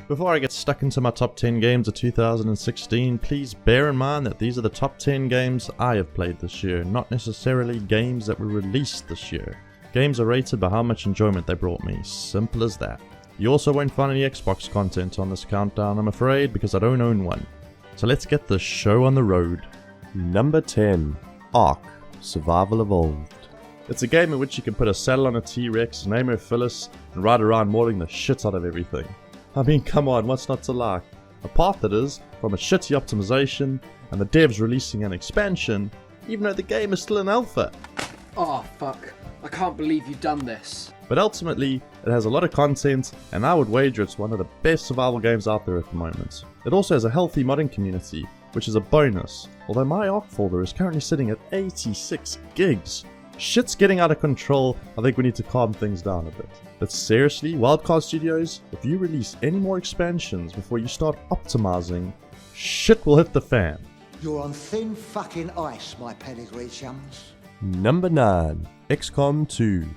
Before I get stuck into my top 10 games of 2016, please bear in mind that these are the top 10 games I have played this year, not necessarily games that were released this year. Games are rated by how much enjoyment they brought me, simple as that. You also won't find any Xbox content on this countdown, I'm afraid, because I don't own one. So let's get this show on the road. Number 10. Ark: Survival Evolved. It's a game in which you can put a saddle on a T-Rex, name her Phyllis, and ride around mauling the shit out of everything. I mean, come on, what's not to like? Apart that is, from a shitty optimization, and the devs releasing an expansion, even though the game is still in alpha. Oh fuck, I can't believe you've done this. But ultimately, it has a lot of content, and I would wager it's one of the best survival games out there at the moment. It also has a healthy modding community, which is a bonus, although my Ark folder is currently sitting at 86 gigs. Shit's getting out of control. I think we need to calm things down a bit. But seriously, Wildcard Studios, if you release any more expansions before you start optimizing, shit will hit the fan. You're on thin fucking ice, my pedigree chums. Number 9. XCOM 2.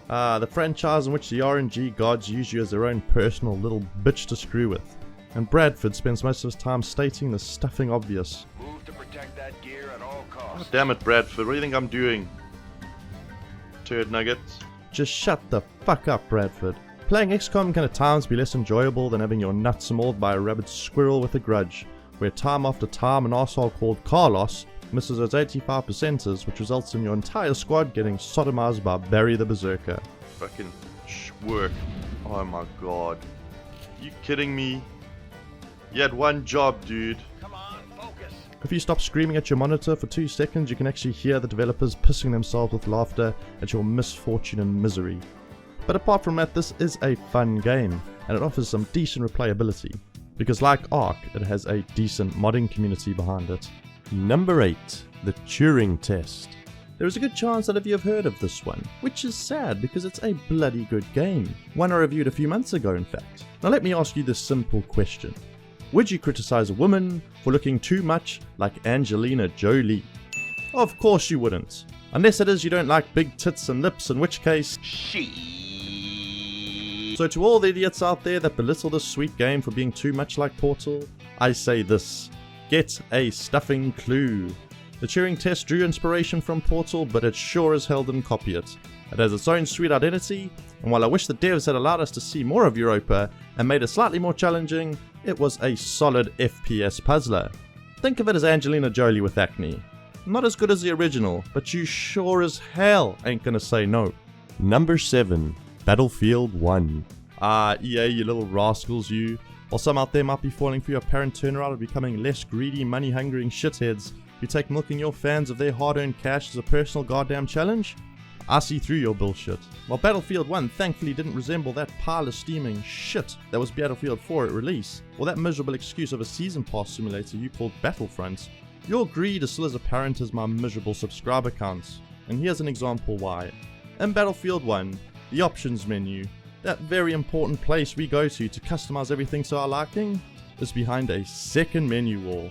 The franchise in which the RNG gods use you as their own personal little bitch to screw with. And Bradford spends most of his time stating the stuffing obvious. Move to protect that gear at all costs. Oh, damn it, Bradford, what do you think I'm doing? Turd nuggets. Just shut the fuck up, Bradford. Playing XCOM can at times be less enjoyable than having your nuts mauled by a rabid squirrel with a grudge, where time after time an arsehole called Carlos misses those 85%ers, which results in your entire squad getting sodomized by Barry the Berserker. Fucking work. Oh my god. You kidding me? You had one job, dude. Come on, focus. If you stop screaming at your monitor for 2 seconds, you can actually hear the developers pissing themselves with laughter at your misfortune and misery. But apart from that, this is a fun game, and it offers some decent replayability, because like Ark, it has a decent modding community behind it. Number 8. The Turing Test. There is a good chance that of you have heard of this one, which is sad because it's a bloody good game. One I reviewed a few months ago, in fact. Now let me ask you this simple question. Would you criticize a woman for looking too much like Angelina Jolie? Of course you wouldn't. Unless it is you don't like big tits and lips, in which case... So to all the idiots out there that belittle this sweet game for being too much like Portal, I say this. Get a stuffing clue. The Turing Test drew inspiration from Portal, but it sure as hell didn't copy it. It has its own sweet identity, and while I wish the devs had allowed us to see more of Europa and made it slightly more challenging, it was a solid FPS puzzler. Think of it as Angelina Jolie with acne. Not as good as the original, but you sure as hell ain't gonna say no. Number 7. Battlefield 1. EA, you little rascals, you. While some out there might be falling for your apparent turnaround of becoming less greedy, money-hungering shitheads, you take milking your fans of their hard-earned cash as a personal goddamn challenge? I see through your bullshit. While Battlefield 1 thankfully didn't resemble that pile of steaming shit that was Battlefield 4 at release, or that miserable excuse of a season pass simulator you called Battlefront, your greed is still as apparent as my miserable subscriber counts. And here's an example why. In Battlefield 1, the options menu, that very important place we go to customize everything to our liking, is behind a second menu wall.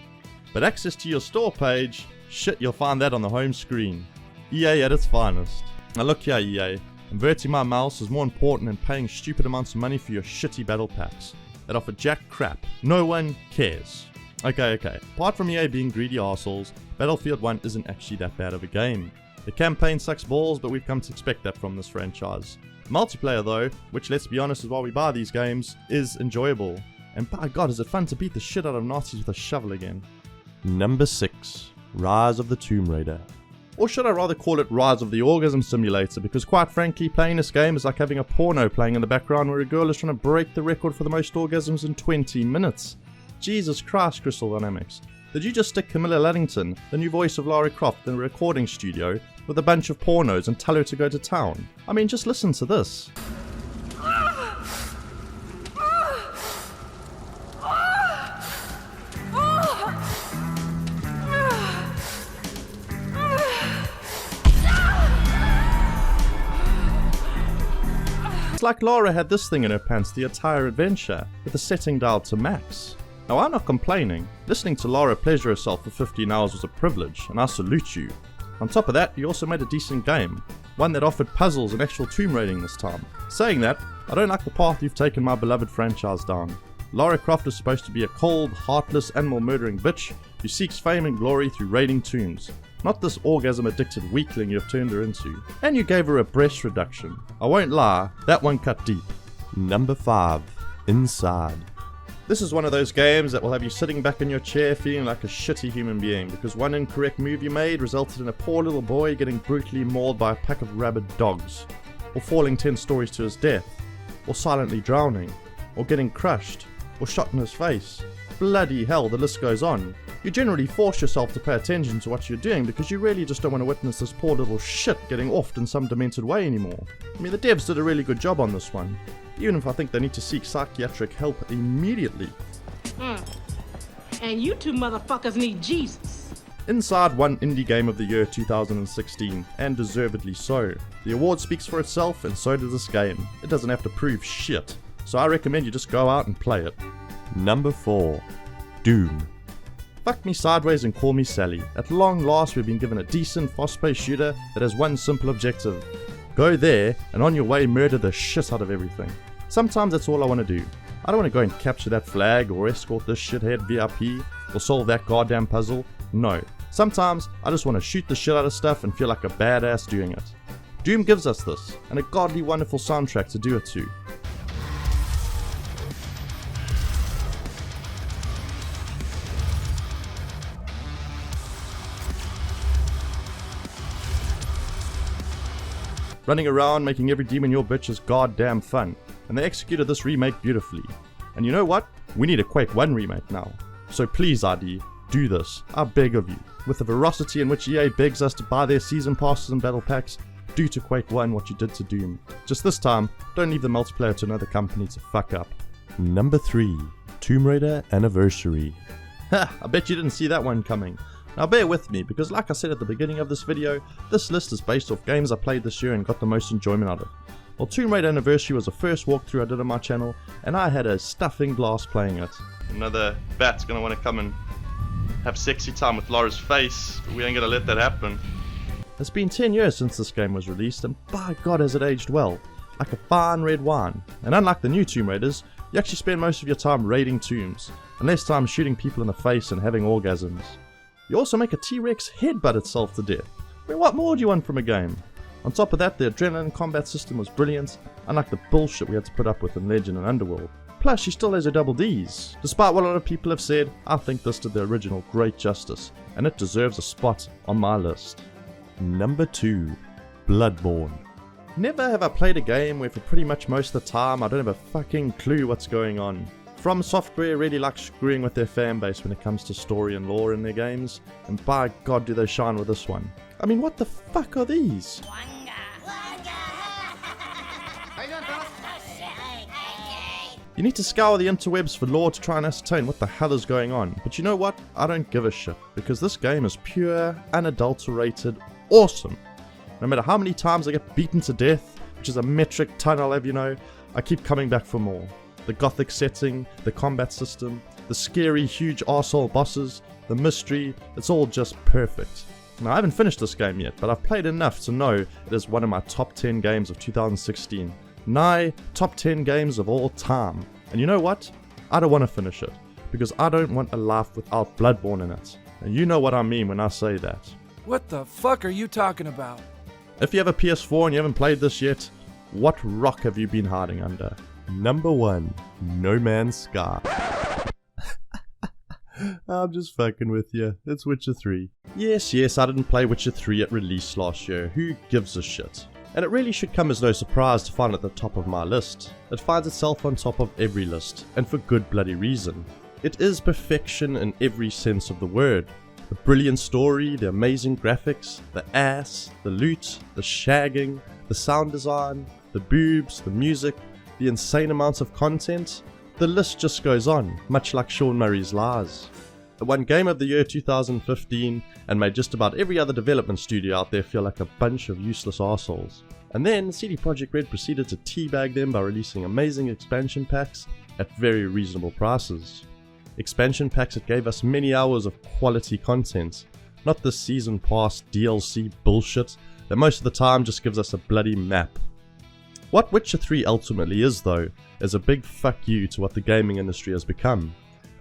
But access to your store page, shit, you'll find that on the home screen. EA at its finest. Now look here, EA, inverting my mouse is more important than paying stupid amounts of money for your shitty battle packs that offer jack crap. No one cares. Okay, apart from EA being greedy arseholes, Battlefield 1 isn't actually that bad of a game. The campaign sucks balls, but we've come to expect that from this franchise. Multiplayer though, which let's be honest is why we buy these games, is enjoyable. And by god is it fun to beat the shit out of Nazis with a shovel again. Number 6. Rise of the Tomb Raider. Or should I rather call it Rise of the Orgasm Simulator, because quite frankly playing this game is like having a porno playing in the background where a girl is trying to break the record for the most orgasms in 20 minutes. Jesus Christ, Crystal Dynamics. Did you just stick Camilla Luddington, the new voice of Lara Croft, in a recording studio with a bunch of pornos and tell her to go to town? I mean, just listen to this. It's like Lara had this thing in her pants the entire adventure, with the setting dialed to max. Now I'm not complaining. Listening to Lara pleasure herself for 15 hours was a privilege, and I salute you. On top of that, you also made a decent game, one that offered puzzles and actual tomb raiding this time. Saying that, I don't like the path you've taken my beloved franchise down. Lara Croft is supposed to be a cold, heartless, animal-murdering bitch who seeks fame and glory through raiding tombs. Not this orgasm-addicted weakling you've turned her into. And you gave her a breast reduction. I won't lie, that one cut deep. Number 5. Inside. This is one of those games that will have you sitting back in your chair feeling like a shitty human being because one incorrect move you made resulted in a poor little boy getting brutally mauled by a pack of rabid dogs, or falling 10 stories to his death, or silently drowning, or getting crushed, or shot in his face. Bloody hell, the list goes on. You generally force yourself to pay attention to what you're doing because you really just don't want to witness this poor little shit getting offed in some demented way anymore. I mean, the devs did a really good job on this one, even if I think they need to seek psychiatric help immediately. And you two motherfuckers need Jesus. Inside won Indie Game of the Year 2016, and deservedly so. The award speaks for itself, and so does this game. It doesn't have to prove shit, so I recommend you just go out and play it. Number 4. Doom. Fuck me sideways and call me Sally. At long last we've been given a decent fast-paced shooter that has one simple objective. Go there, and on your way murder the shit out of everything. Sometimes that's all I want to do. I don't want to go and capture that flag, or escort this shithead VIP, or solve that goddamn puzzle. No. Sometimes I just want to shoot the shit out of stuff and feel like a badass doing it. Doom gives us this, and a godly wonderful soundtrack to do it to. Running around making every demon your bitch is goddamn fun, and they executed this remake beautifully. And you know what? We need a Quake 1 remake now. So please ID, do this, I beg of you. With the veracity in which EA begs us to buy their season passes and battle packs, do to Quake 1 what you did to Doom. Just this time, don't leave the multiplayer to another company to fuck up. Number 3. Tomb Raider Anniversary. Ha! I bet you didn't see that one coming. Now bear with me, because like I said at the beginning of this video, this list is based off games I played this year and got the most enjoyment out of. Well, Tomb Raider Anniversary was the first walkthrough I did on my channel, and I had a stuffing blast playing it. Another bat's gonna want to come and have sexy time with Lara's face, but we ain't gonna let that happen. It's been 10 years since this game was released, and by God has it aged well, like a fine red wine. And unlike the new Tomb Raiders, you actually spend most of your time raiding tombs, and less time shooting people in the face and having orgasms. You also make a T-Rex headbutt itself to death. I mean, what more do you want from a game? On top of that, the adrenaline combat system was brilliant, unlike the bullshit we had to put up with in Legend and Underworld. Plus, she still has her double Ds. Despite what a lot of people have said, I think this did the original great justice, and it deserves a spot on my list. Number 2. Bloodborne. Never have I played a game where for pretty much most of the time I don't have a fucking clue what's going on. From Software really likes screwing with their fanbase when it comes to story and lore in their games, and by God do they shine with this one. I mean, what the fuck are these? You need to scour the interwebs for lore to try and ascertain what the hell is going on, but you know what? I don't give a shit, because this game is pure, unadulterated, awesome. No matter how many times I get beaten to death, which is a metric ton I'll have you know, I keep coming back for more. The gothic setting, the combat system, the scary huge arsehole bosses, the mystery, it's all just perfect. Now I haven't finished this game yet, but I've played enough to know it is one of my top 10 games of 2016. Nigh top 10 games of all time. And you know what? I don't want to finish it, because I don't want a life without Bloodborne in it. And you know what I mean when I say that. What the fuck are you talking about? If you have a PS4 and you haven't played this yet, what rock have you been hiding under? Number 1. No Man's Sky. I'm just fucking with you. It's Witcher 3. Yes, I didn't play Witcher 3 at release last year. Who gives a shit? And it really should come as no surprise to find it at the top of my list. It finds itself on top of every list, and for good bloody reason. It is perfection in every sense of the word. The brilliant story, the amazing graphics, the ass, the loot, the shagging, the sound design, the boobs, the music, the insane amounts of content, the list just goes on, much like Sean Murray's Lies. It won Game of the Year 2015 and made just about every other development studio out there feel like a bunch of useless arseholes. And then CD Projekt Red proceeded to teabag them by releasing amazing expansion packs at very reasonable prices. Expansion packs that gave us many hours of quality content, not this season pass DLC bullshit that most of the time just gives us a bloody map. What Witcher 3 ultimately is though, is a big fuck you to what the gaming industry has become.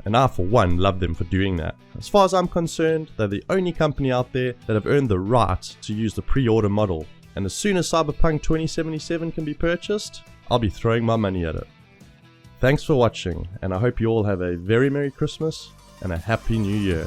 And I for one love them for doing that. As far as I'm concerned, they're the only company out there that have earned the right to use the pre-order model. And as soon as Cyberpunk 2077 can be purchased, I'll be throwing my money at it. Thanks for watching, and I hope you all have a very Merry Christmas and a Happy New Year.